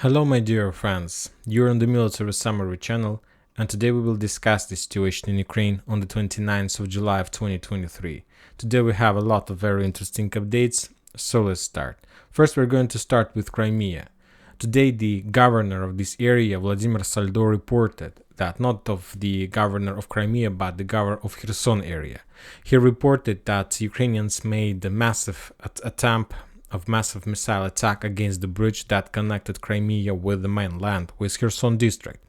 Hello my dear friends, you're on the Military Summary channel, and today we will discuss the situation in Ukraine on the 29th of July of 2023. Today we have a lot of very interesting updates, so let's start. First we're going to start with Crimea. Today the governor of this area, Vladimir Saldo, reported that not of the governor of Crimea but the governor of Kherson area. He reported that Ukrainians made a massive massive missile attack against the bridge that connected Crimea with the mainland, with Kherson district.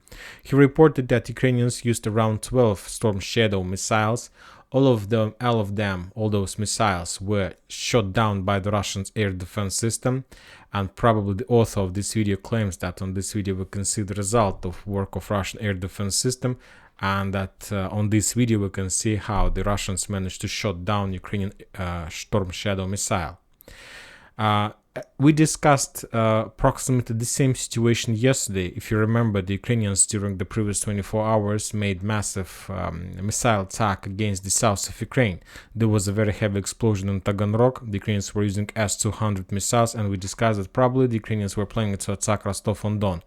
He reported that Ukrainians used around 12 Storm Shadow missiles. All those missiles were shot down by the Russian air defense system, and probably the author of this video claims that on this video we can see the result of work of Russian air defense system, and that on this video we can see how the Russians managed to shot down Ukrainian Storm Shadow missile. We discussed approximately the same situation yesterday. If you remember, the Ukrainians during the previous 24 hours made massive missile attack against the south of Ukraine. There was a very heavy explosion in Taganrog. The Ukrainians were using S-200 missiles, and we discussed that probably the Ukrainians were planning to attack Rostov-on-Don.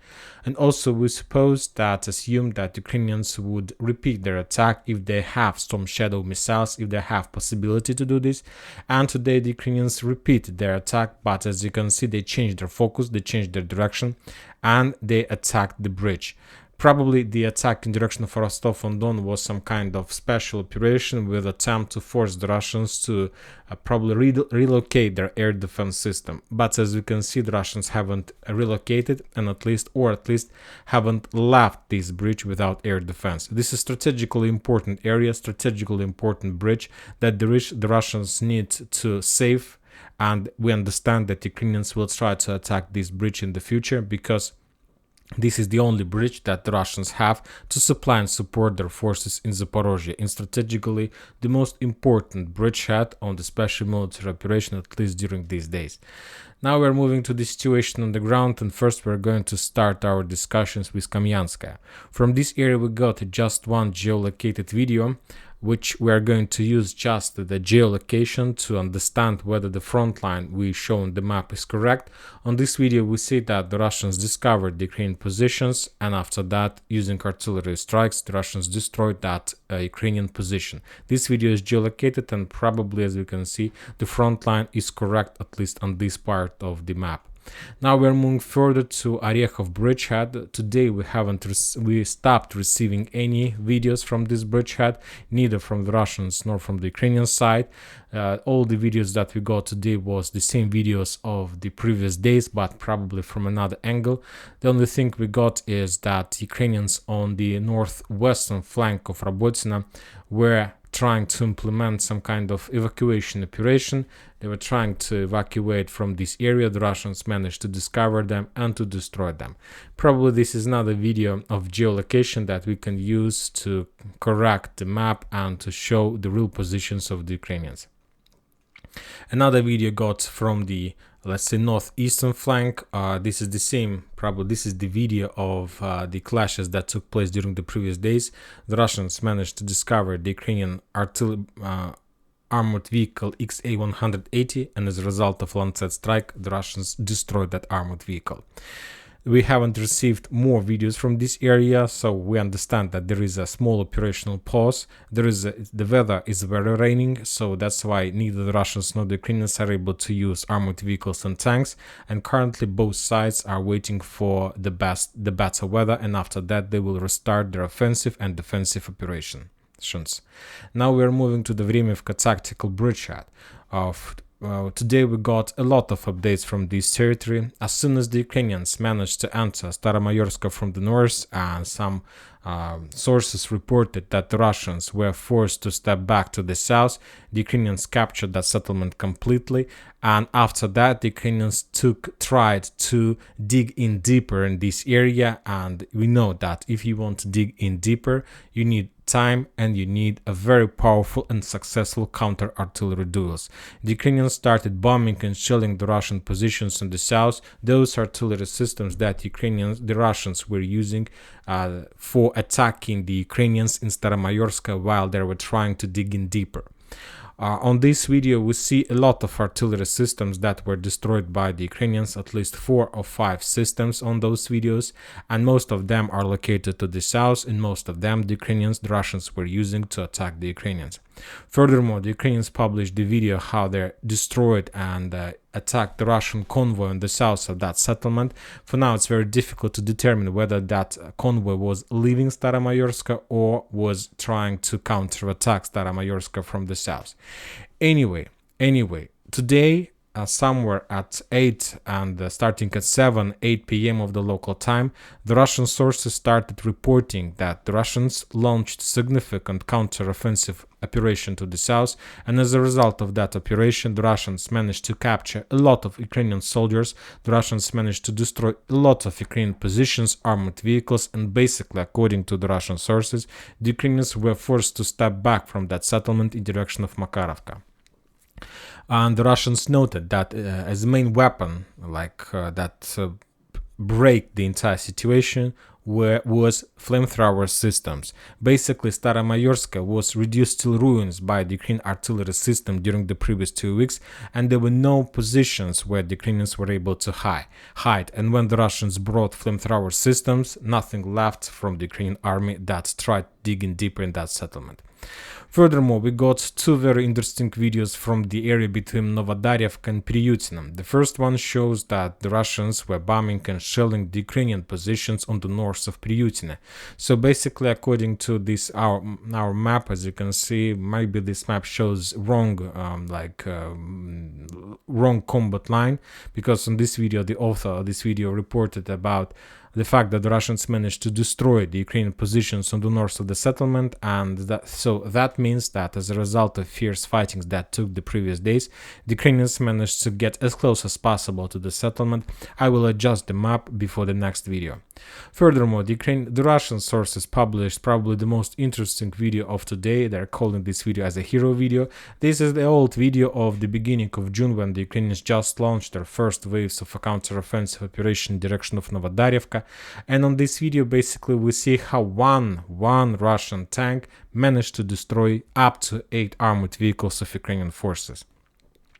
And also we assumed that Ukrainians would repeat their attack if they have Storm Shadow missiles, if they have possibility to do this. And today the Ukrainians repeated their attack, but as you can see, they changed their focus, they changed their direction, and they attacked the bridge. Probably the attack in direction of Rostov-on-Don was some kind of special operation with attempt to force the Russians to probably relocate their air defense system. But as you can see, the Russians haven't relocated and at least haven't left this bridge without air defense. This is strategically important area, strategically important bridge that the Russians need to save. And we understand that Ukrainians will try to attack this bridge in the future because this is the only bridge that the Russians have to supply and support their forces in Zaporozhye, and strategically the most important bridgehead on the special military operation, at least during these days. Now we're moving to the situation on the ground, and first we're going to start our discussions with Kamyanske. From this area we got just one geolocated video, which we are going to use just the geolocation to understand whether the front line we show on the map is correct. On this video we see that the Russians discovered the Ukrainian positions, and after that, using artillery strikes, the Russians destroyed that Ukrainian position. This video is geolocated, and probably, as you can see, the front line is correct, at least on this part of the map. Now we're moving further to Orikhiv bridgehead. Today we stopped receiving any videos from this bridgehead, neither from the Russians nor from the Ukrainian side. All the videos that we got today was the same videos of the previous days, but probably from another angle. The only thing we got is that Ukrainians on the northwestern flank of Robotyne were trying to implement some kind of evacuation operation. They were trying to evacuate from this area. The Russians managed to discover them and to destroy them. Probably this is another video of geolocation that we can use to correct the map and to show the real positions of the Ukrainians. Another video got from the, let's say, northeastern flank. This is the same, probably this is the video of the clashes that took place during the previous days. The Russians managed to discover the Ukrainian armored vehicle XA-180, and as a result of Lancet strike, the Russians destroyed that armored vehicle. We haven't received more videos from this area, so we understand that there is a small operational pause. The weather is very raining, so that's why neither the Russians nor the Ukrainians are able to use armored vehicles and tanks, and currently both sides are waiting for the better weather, and after that they will restart their offensive and defensive operations. Now we are moving to the Vremivka tactical bridgehead. Today we got a lot of updates from this territory. As soon as the Ukrainians managed to enter Staromaiorske from the north, and some sources reported that the Russians were forced to step back to the south, the Ukrainians captured that settlement completely, and after that the Ukrainians tried to dig in deeper in this area, and we know that if you want to dig in deeper, you need time and you need a very powerful and successful counter-artillery duels. The Ukrainians started bombing and shelling the Russian positions in the south, those artillery systems that the Russians were using for attacking the Ukrainians in Staromaiorske while they were trying to dig in deeper. On this video, we see a lot of artillery systems that were destroyed by the Ukrainians, at least 4 or 5 systems on those videos, and most of them are located to the south, and most of them the Russians were using to attack the Ukrainians. Furthermore, the Ukrainians published the video how they destroyed and attacked the Russian convoy in the south of that settlement. For now, it's very difficult to determine whether that convoy was leaving Staromaiorske or was trying to counterattack Staromaiorske from the south. Anyway, today, somewhere at 8 and starting at 8 p.m. of the local time, the Russian sources started reporting that the Russians launched significant counter-offensive operation to the south, and as a result of that operation, the Russians managed to capture a lot of Ukrainian soldiers, the Russians managed to destroy a lot of Ukrainian positions, armored vehicles, and basically, according to the Russian sources, the Ukrainians were forced to step back from that settlement in direction of Makarovka. And the Russians noted that as a main weapon, break the entire situation, was flamethrower systems. Basically, Staromaiorske was reduced to ruins by the Ukrainian artillery system during the previous 2 weeks, and there were no positions where the Ukrainians were able to hide. And when the Russians brought flamethrower systems, nothing left from the Ukrainian army that tried digging deeper in that settlement. Furthermore, we got 2 very interesting videos from the area between Novodarivka and Priutino. The first one shows that the Russians were bombing and shelling the Ukrainian positions on the north of Priutino. So basically, according to this our map, as you can see, maybe this map shows wrong combat line, because in this video the author of this video reported about the fact that the Russians managed to destroy the Ukrainian positions on the north of the settlement, and that means that as a result of fierce fightings that took the previous days, the Ukrainians managed to get as close as possible to the settlement. I will adjust the map before the next video. Furthermore, the Russian sources published probably the most interesting video of today. They're calling this video as a hero video. This is the old video of the beginning of June, when the Ukrainians just launched their first waves of a counter-offensive operation in direction of Novodarivka. And on this video, basically, we see how one Russian tank managed to destroy up to 8 armored vehicles of Ukrainian forces.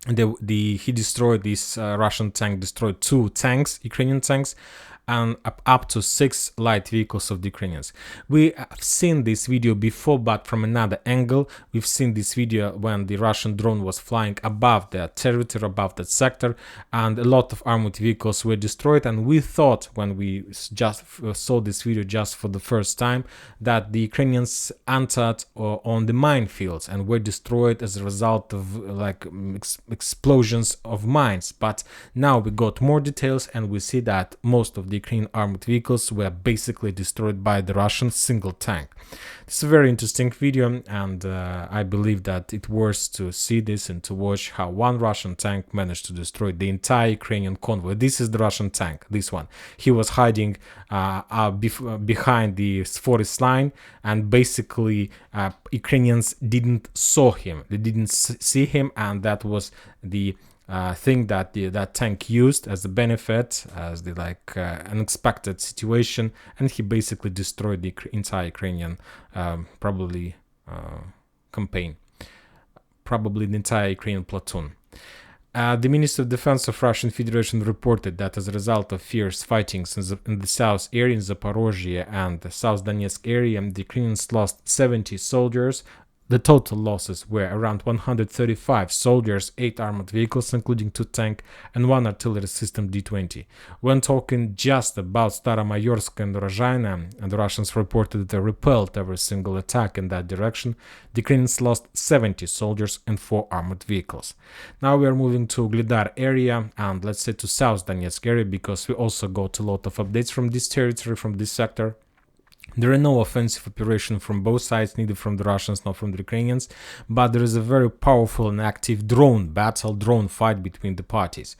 He destroyed this Russian tank, destroyed 2 tanks, Ukrainian tanks, and up to 6 light vehicles of the Ukrainians. We have seen this video before, but from another angle. We've seen this video when the Russian drone was flying above the territory, above that sector, and a lot of armored vehicles were destroyed. And we thought, when we just saw this video just for the first time, that the Ukrainians entered on the minefields and were destroyed as a result of explosions of mines. But now we got more details, and we see that most of the Ukrainian armored vehicles were basically destroyed by the Russian single tank. It's a very interesting video, and I believe that it's worth to see this and to watch how one Russian tank managed to destroy the entire Ukrainian convoy. This is the Russian tank, this one. He was hiding behind the forest line, and basically Ukrainians didn't saw him. They didn't see him, and that was the thing that that tank used as a benefit, as the unexpected situation, and he basically destroyed the entire Ukrainian campaign, probably the entire Ukrainian platoon. The Minister of Defense of Russian Federation reported that as a result of fierce fightings in the south area, in Zaporozhye and the South Donetsk area, the Ukrainians lost 70 soldiers. The total losses were around 135 soldiers, 8 armored vehicles, including 2 tanks, and 1 artillery system D-20. When talking just about Staromaiorske and Rozhaina, and the Russians reported that they repelled every single attack in that direction, the Ukrainians lost 70 soldiers and 4 armored vehicles. Now we are moving to Vuhledar area, and let's say to South Donetsk area, because we also got a lot of updates from this territory, from this sector. There are no offensive operations from both sides, neither from the Russians nor from the Ukrainians, but there is a very powerful and active drone fight between the parties.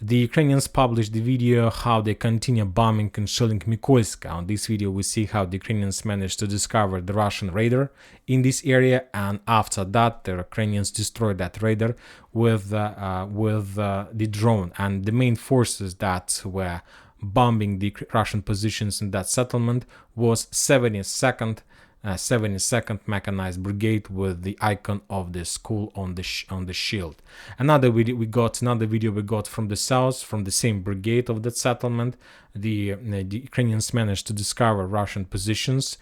The Ukrainians published the video how they continue bombing and shelling Mykolaiv. On this video we see how the Ukrainians managed to discover the Russian radar in this area, and after that the Ukrainians destroyed that radar with the drone, and the main forces that were bombing the Russian positions in that settlement was 72nd 72nd Mechanized Brigade with the icon of the school on the shield. Another video we got from the south, from the same brigade of that settlement. The Ukrainians managed to discover Russian positions,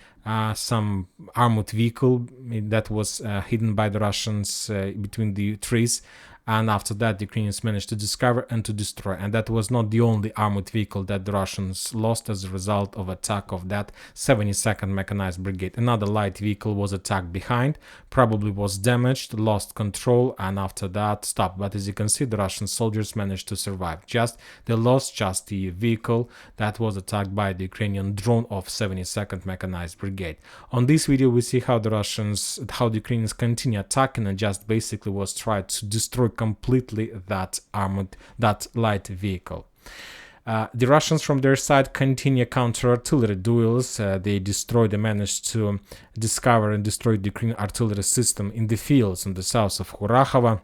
some armored vehicle that was hidden by the Russians between the trees. And after that, the Ukrainians managed to discover and to destroy. And that was not the only armored vehicle that the Russians lost as a result of attack of that 72nd Mechanized Brigade. Another light vehicle was attacked behind, probably was damaged, lost control, and after that stopped. But as you can see, the Russian soldiers managed to survive. They lost just the vehicle that was attacked by the Ukrainian drone of 72nd Mechanized Brigade. On this video, we see how the Ukrainians continue attacking and just basically was tried to destroy completely that light vehicle. The Russians from their side continue counter-artillery duels. They managed to discover and destroy the Ukrainian artillery system in the fields in the south of Orikhiv.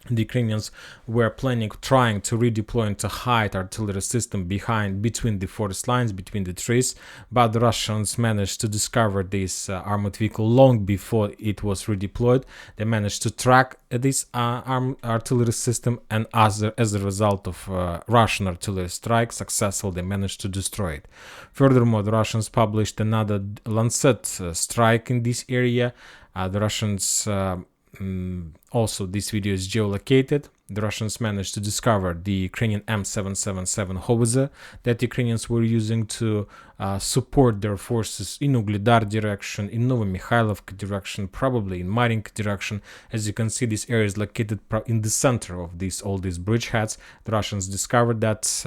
The Ukrainians were trying to redeploy and to hide artillery system between the forest lines, between the trees, but the Russians managed to discover this armored vehicle long before it was redeployed. They managed to track this artillery system, and as a result of Russian artillery strike successful, they managed to destroy it. Furthermore, the Russians published another Lancet strike in this area. The Russians also, this video is geolocated. The Russians managed to discover the Ukrainian M777 howitzer that Ukrainians were using to support their forces in Vuhledar direction, in Novomikhailivka direction, probably in Marinka direction. As you can see, this area is located in the center of all these bridgeheads. The Russians discovered that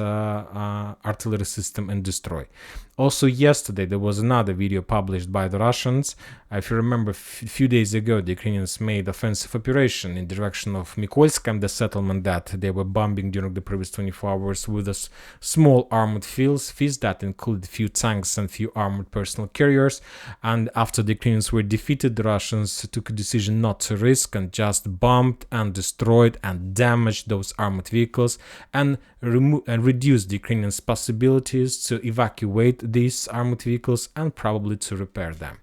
artillery system and destroyed. Also, yesterday there was another video published by the Russians. If you remember, a few days ago, the Ukrainians made offensive operation in the direction of Mykolaiv, the settlement that they were bombing during the previous 24 hours with a small armored force that included few tanks and few armored personal carriers. And after the Ukrainians were defeated, the Russians took a decision not to risk and just bombed and destroyed and damaged those armored vehicles and reduced the Ukrainians' possibilities to evacuate these armored vehicles and probably to repair them.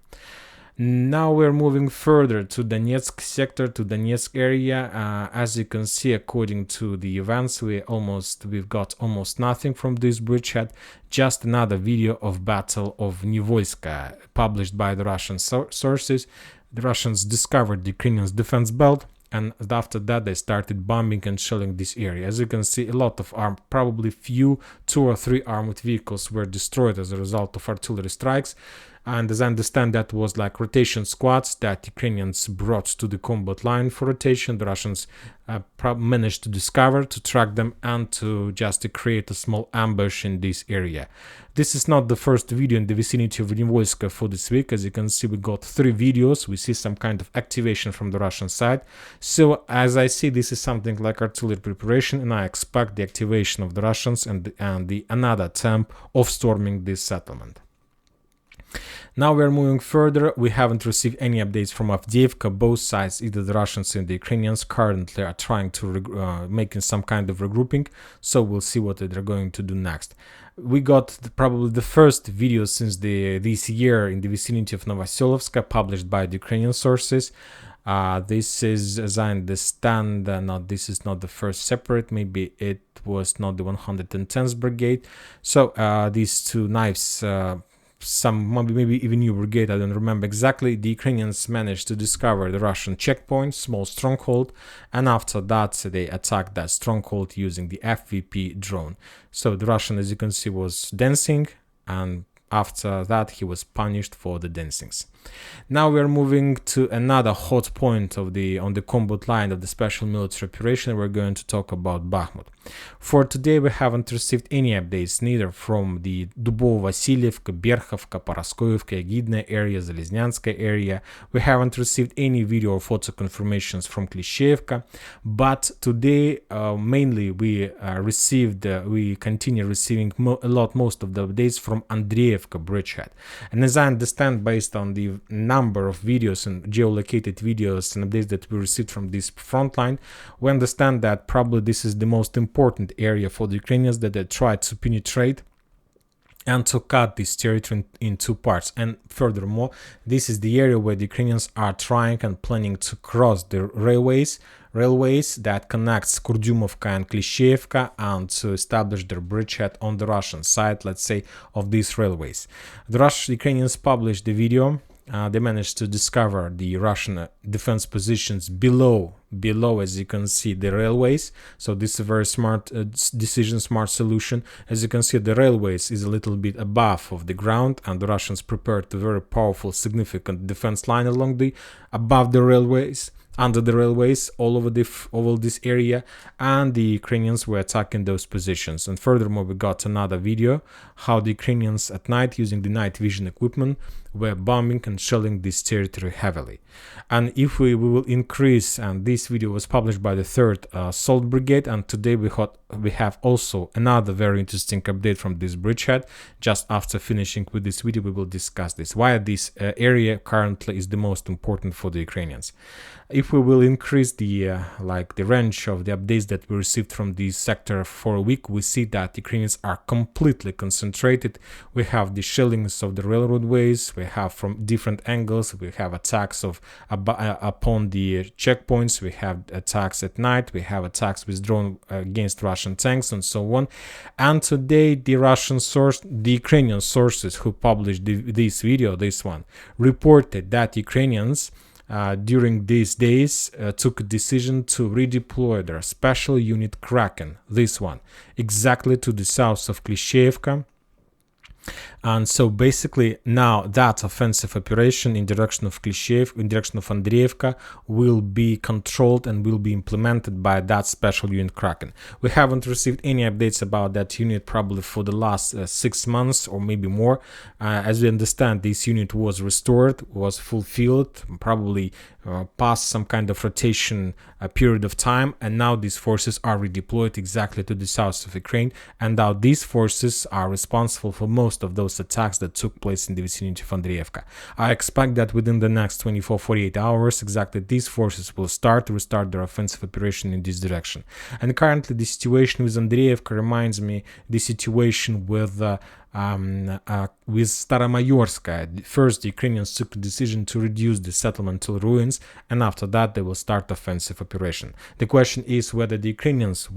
Now we're moving further to Donetsk sector, to Donetsk area. As you can see, according to the events, we've got almost nothing from this bridgehead. Just another video of Battle of Novosilka published by the Russian sources. The Russians discovered the Ukrainians' defense belt, and after that they started bombing and shelling this area. As you can see, a lot of probably 2 or 3 armored vehicles were destroyed as a result of artillery strikes. And as I understand, that was like rotation squads that Ukrainians brought to the combat line for rotation. The Russians managed to discover, to track them, and to create a small ambush in this area. This is not the first video in the vicinity of Novosilka for this week. As you can see, we got 3 videos. We see some kind of activation from the Russian side. So as I see, this is something like artillery preparation, and I expect the activation of the Russians and another attempt of storming this settlement. Now we are moving further. We haven't received any updates from Avdiivka. Both sides, either the Russians and the Ukrainians, currently are trying to making some kind of regrouping. So we'll see what they're going to do next. We got probably the first video since this year in the vicinity of Novosilka, published by the Ukrainian sources. This is, as I understand, this is not the first separate. Maybe it was not the 110th Brigade. So these 2 knives. Maybe even new brigade, I don't remember exactly. The Ukrainians managed to discover the Russian checkpoint, small stronghold, and after that they attacked that stronghold using the FVP drone. So the Russian, as you can see, was dancing, and after that he was punished for the dancings. Now we are moving to another hot point on the combat line of the special military operation. We're going to talk about Bakhmut. For today, we haven't received any updates, neither from the Dubovo-Vasilievka, Berkhovka, Paraskoivka, Egidna area, Zelensky area. We haven't received any video or photo confirmations from Klishevka. But today, mainly we continue receiving most of the updates from Andreevka bridgehead. And as I understand, based on the number of videos and geolocated videos and updates that we received from this front line, we understand that probably this is the most important area for the Ukrainians that they try to penetrate and to cut this territory in two parts. And furthermore, this is the area where the Ukrainians are trying and planning to cross the railways that connects Kurdyumovka and Klishchevka, and to establish their bridgehead on the Russian side, let's say, of these railways. The Ukrainians published the video. They managed to discover the Russian defense positions below, as you can see, the railways. So this is a very smart decision, smart solution. As you can see, the railways is a little bit above of the ground, and the Russians prepared a very powerful, significant defense line above the railways, under the railways, all over this area, and the Ukrainians were attacking those positions. And furthermore, we got another video how the Ukrainians at night, using the night vision equipment, were bombing and shelling this territory heavily. And if we will increase, and this video was published by the 3rd Assault Brigade, and today we have also another very interesting update from this bridgehead. Just after finishing with this video, we will discuss this, why this area currently is the most important for the Ukrainians. If we will increase the range of the updates that we received from this sector for a week, we see that Ukrainians are completely concentrated. We have the shellings of the railroad ways, we have from different angles, we have attacks upon the checkpoints, we have attacks at night, we have attacks with drone against Russian tanks, and so on. And today the Ukrainian sources who published this video, this one, reported that Ukrainians during these days took a decision to redeploy their special unit Kraken, this one, exactly to the south of Klishchevka. And so basically now that offensive operation in direction of Klishchev, in direction of Andreevka, will be controlled and will be implemented by that special unit Kraken. We haven't received any updates about that unit probably for the last 6 months or maybe more. As we understand, this unit was restored, was fulfilled, probably past some kind of rotation period of time, and now these forces are redeployed exactly to the south of Ukraine, and now these forces are responsible for most of those attacks that took place in the vicinity of Andreevka. I expect that within the next 24-48 hours exactly these forces will restart their offensive operation in this direction. And currently the situation with Andreevka reminds me the situation with Staromaiorske. First, the Ukrainians took the decision to reduce the settlement to ruins, and after that they will start offensive operation. The question is whether the Ukrainians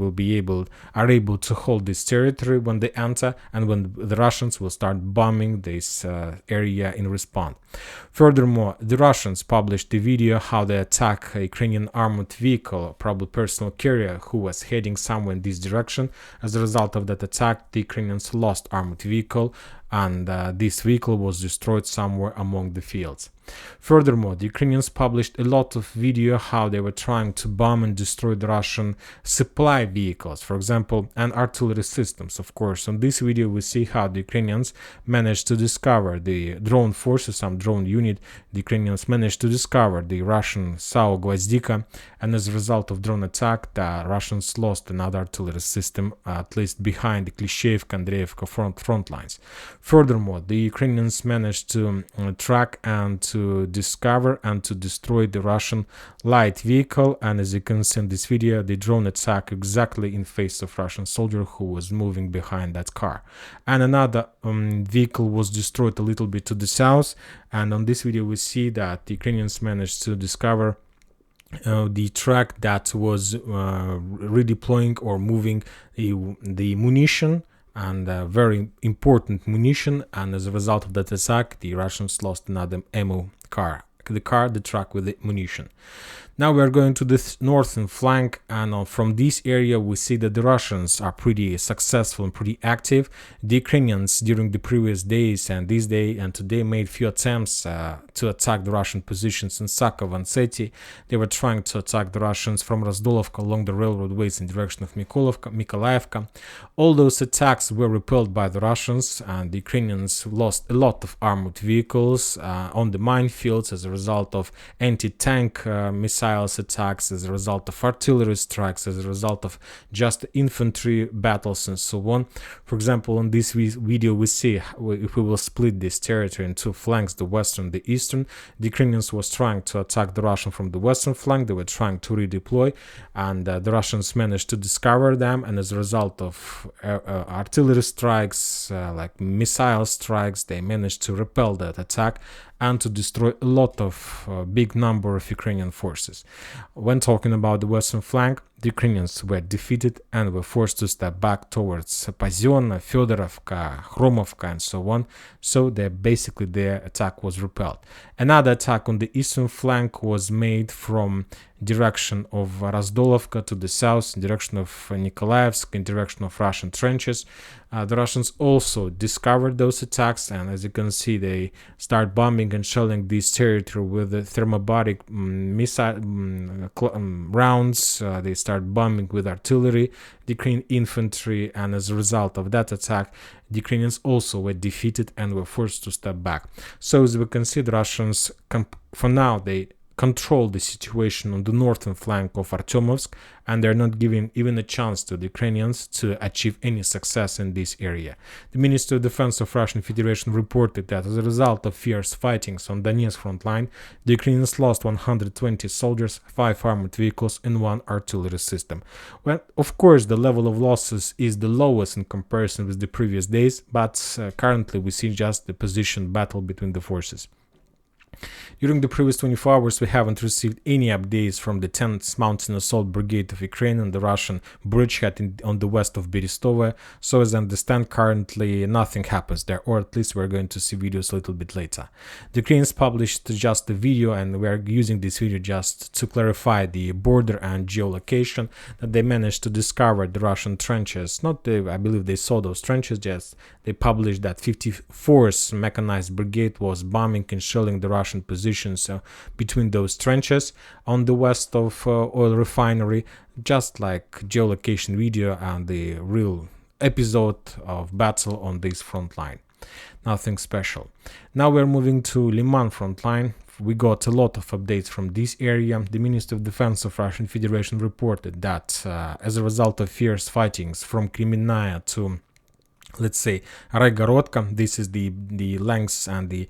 are able to hold this territory when they enter, and when the Russians will start bombing this area in response. Furthermore, the Russians published the video how they attack a Ukrainian armored vehicle, probably personal carrier, who was heading somewhere in this direction. As a result of that attack, the Ukrainians lost armored vehicle, and this vehicle was destroyed somewhere among the fields. Furthermore, the Ukrainians published a lot of video how they were trying to bomb and destroy the Russian supply vehicles, for example, and artillery systems, of course. On this video, we see how the Ukrainians managed to discover the drone forces, some drone unit. The Ukrainians managed to discover the Russian SAU Gvozdika, and as a result of drone attack, the Russians lost another artillery system, at least behind the Klishchevka and Andreevka front lines. Furthermore, the Ukrainians managed to track and to discover and to destroy the Russian light vehicle, and as you can see in this video, the drone attack exactly in face of Russian soldier who was moving behind that car. And another vehicle was destroyed a little bit to the south, and on this video we see that the Ukrainians managed to discover the track that was redeploying or moving the munition, and very important munition, and as a result of that attack the Russians lost another ammo car, the truck with the munition. Now we are going to the northern flank, and from this area we see that the Russians are pretty successful and pretty active. The Ukrainians during the previous days and this day and today made few attempts to attack the Russian positions in Sakov and Seti. They were trying to attack the Russians from Razdolovka along the railroad ways in direction of Mykolaievka. All those attacks were repelled by the Russians, and the Ukrainians lost a lot of armored vehicles on the minefields as a result of anti-tank missiles missiles attacks, as a result of artillery strikes, as a result of just infantry battles and so on. For example, in this video we see if we will split this territory in two flanks, the western and the eastern. The Ukrainians was trying to attack the Russian from the western flank. They were trying to redeploy, and the Russians managed to discover them, and as a result of artillery strikes, like missile strikes, they managed to repel that attack and to destroy a lot of big number of Ukrainian forces. When talking about the western flank, the Ukrainians were defeated and were forced to step back towards Paziona, Fyodorovka, Khromovka, and so on. So basically their attack was repelled. Another attack on the eastern flank was made from direction of Razdolovka to the south, in direction of Nikolaevsk, in direction of Russian trenches. The Russians also discovered those attacks, and as you can see, they start bombing and shelling this territory with the thermobaric missile rounds. They start bombing with artillery, the Ukrainian infantry, and as a result of that attack, the Ukrainians also were defeated and were forced to step back. So as we can see, the Russians, for now, they control the situation on the northern flank of Artyomovsk, and they're not giving even a chance to the Ukrainians to achieve any success in this area. The Ministry of Defense of Russian Federation reported that as a result of fierce fightings on Donetsk front line, the Ukrainians lost 120 soldiers, 5 armored vehicles, and 1 artillery system. Well, of course, the level of losses is the lowest in comparison with the previous days, but currently we see just the position battle between the forces. During the previous 24 hours, we haven't received any updates from the 10th Mountain Assault Brigade of Ukraine and the Russian bridgehead on the west of Berestove. So as I understand, currently nothing happens there, or at least we're going to see videos a little bit later. The Ukrainians published just a video, and we're using this video just to clarify the border and geolocation, that they managed to discover the Russian trenches. I believe they saw those trenches, just they published that 54th Mechanized Brigade was bombing and shelling the Russian positions between those trenches on the west of oil refinery, just like geolocation video and the real episode of battle on this front line. Nothing special. Now we're moving to Liman front line. We got a lot of updates from this area. The Ministry of Defense of Russian Federation reported that as a result of fierce fightings from Crimea to, let's say, Regorodka, this is the lengths and the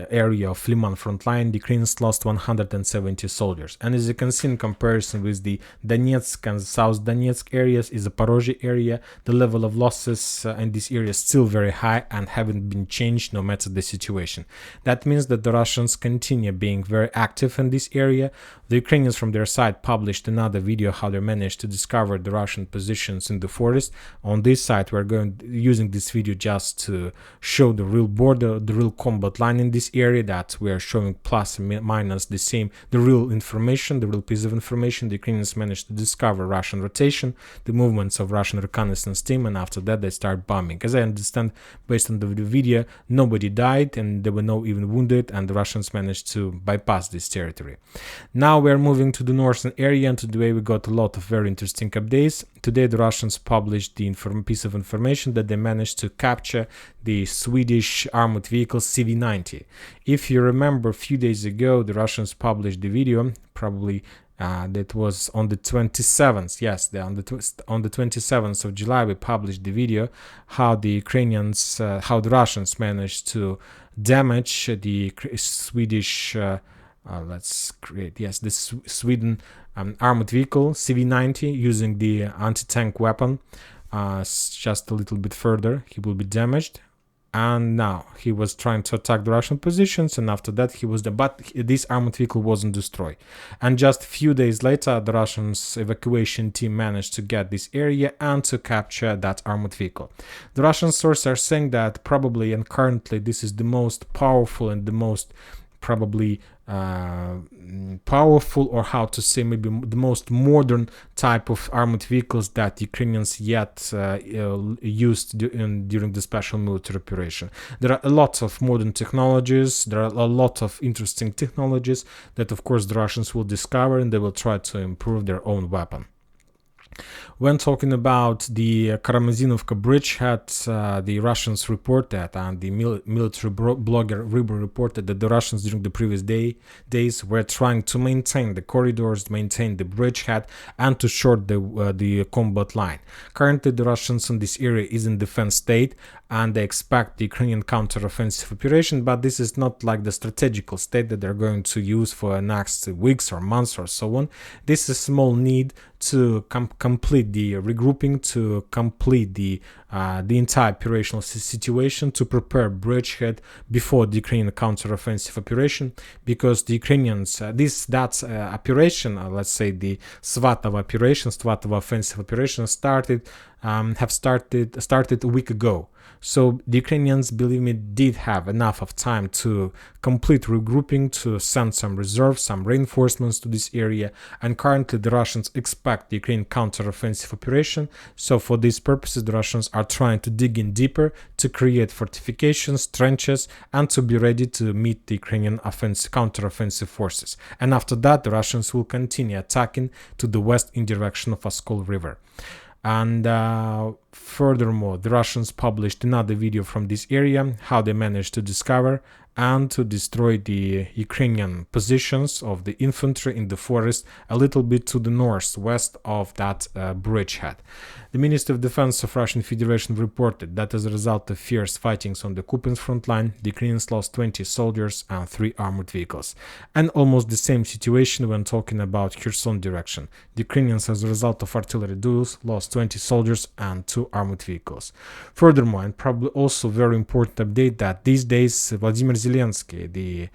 area of Liman front line, the Ukrainians lost 170 soldiers. And as you can see, in comparison with the Donetsk and South Donetsk areas, is the Zaporozhye area, the level of losses in this area is still very high and haven't been changed no matter the situation. That means that the Russians continue being very active in this area. The Ukrainians from their side published another video how they managed to discover the Russian positions in the forest. On this side, we're using this video just to show the real border, the real combat line in this area, that we are showing plus and minus the same, the real information, the real piece of information. The Ukrainians managed to discover Russian rotation, the movements of Russian reconnaissance team, and after that they start bombing. As I understand, based on the video, nobody died and there were no even wounded, and the Russians managed to bypass this territory. Now we're moving to the northern area, and today we got a lot of very interesting updates. Today the Russians published the piece of information that they managed to capture the Swedish armored vehicle CV-90. If you remember, a few days ago the Russians published the video, probably that was on the 27th, yes, on the 27th of July we published the video how the Ukrainians, how the Russians managed to damage the Swedish Sweden armored vehicle CV-90 using the anti-tank weapon. Just a little bit further he will be damaged, and now he was trying to attack the Russian positions, and after that but this armored vehicle wasn't destroyed. And just a few days later the Russians evacuation team managed to get this area and to capture that armored vehicle. The Russian sources are saying that probably and currently this is the most powerful and the most probably powerful, or how to say, maybe the most modern type of armored vehicles that Ukrainians yet used during the special military operation. There are a lot of modern technologies, there are a lot of interesting technologies that of course the Russians will discover, and they will try to improve their own weapon. When talking about the Karamazinovka bridgehead, the Russians reported, and the military blogger Riber reported, that the Russians during the previous days were trying to maintain the corridors, maintain the bridgehead, and to short the combat line. Currently, the Russians in this area is in defense state, and they expect the Ukrainian counter-offensive operation, but this is not like the strategical state that they're going to use for the next weeks or months or so on. This is small need to complete the regrouping, to complete the entire operational situation, to prepare bridgehead before the Ukrainian counter-offensive operation, because the Ukrainians, operation, let's say the Svatove operation, Svatove offensive operation, started a week ago. So the Ukrainians, believe me, did have enough of time to complete regrouping, to send some reserves, some reinforcements to this area, and currently the Russians expect the Ukrainian counter-offensive operation. So for these purposes, the Russians are trying to dig in deeper, to create fortifications, trenches, and to be ready to meet the Ukrainian counter-offensive forces. And after that, the Russians will continue attacking to the west in direction of Oskol River. And furthermore, the Russians published another video from this area, how they managed to discover and to destroy the Ukrainian positions of the infantry in the forest a little bit to the northwest of that bridgehead. The Ministry of Defense of Russian Federation reported that as a result of fierce fightings on the Kupiansk front line, the Ukrainians lost 20 soldiers and 3 armored vehicles. And almost the same situation when talking about Kherson direction. The Ukrainians, as a result of artillery duels, lost 20 soldiers and 2 armored vehicles. Furthermore, and probably also very important update, that these days Vladimir Zelensky, the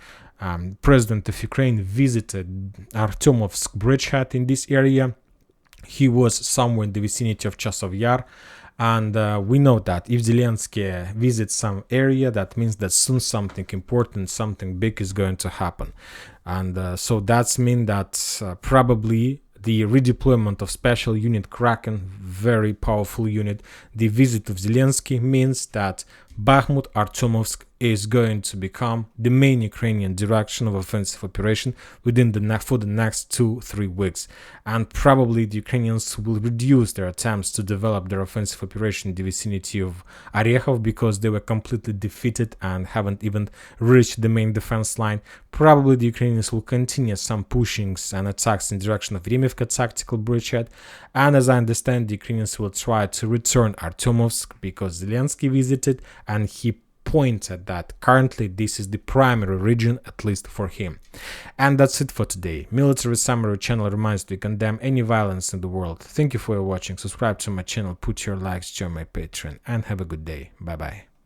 president of Ukraine, visited Artyomovsk bridgehead in this area. He was somewhere in the vicinity of Chasov Yar, and we know that if Zelensky visits some area, that means that soon something important, something big is going to happen. And so that's mean that probably the redeployment of special unit Kraken, very powerful unit, the visit of Zelensky means that Bakhmut, Artyomovsk is going to become the main Ukrainian direction of offensive operation for the next 2-3 weeks. And probably the Ukrainians will reduce their attempts to develop their offensive operation in the vicinity of Orikhiv, because they were completely defeated and haven't even reached the main defense line. Probably the Ukrainians will continue some pushings and attacks in the direction of Remivka tactical bridgehead. And as I understand, the Ukrainians will try to return Artyomovsk, because Zelensky visited and he pointed that currently this is the primary region, at least for him. And that's it for today. Military Summary channel reminds you to condemn any violence in the world. Thank you for watching. Subscribe to my channel, put your likes, join my Patreon, and have a good day. Bye bye.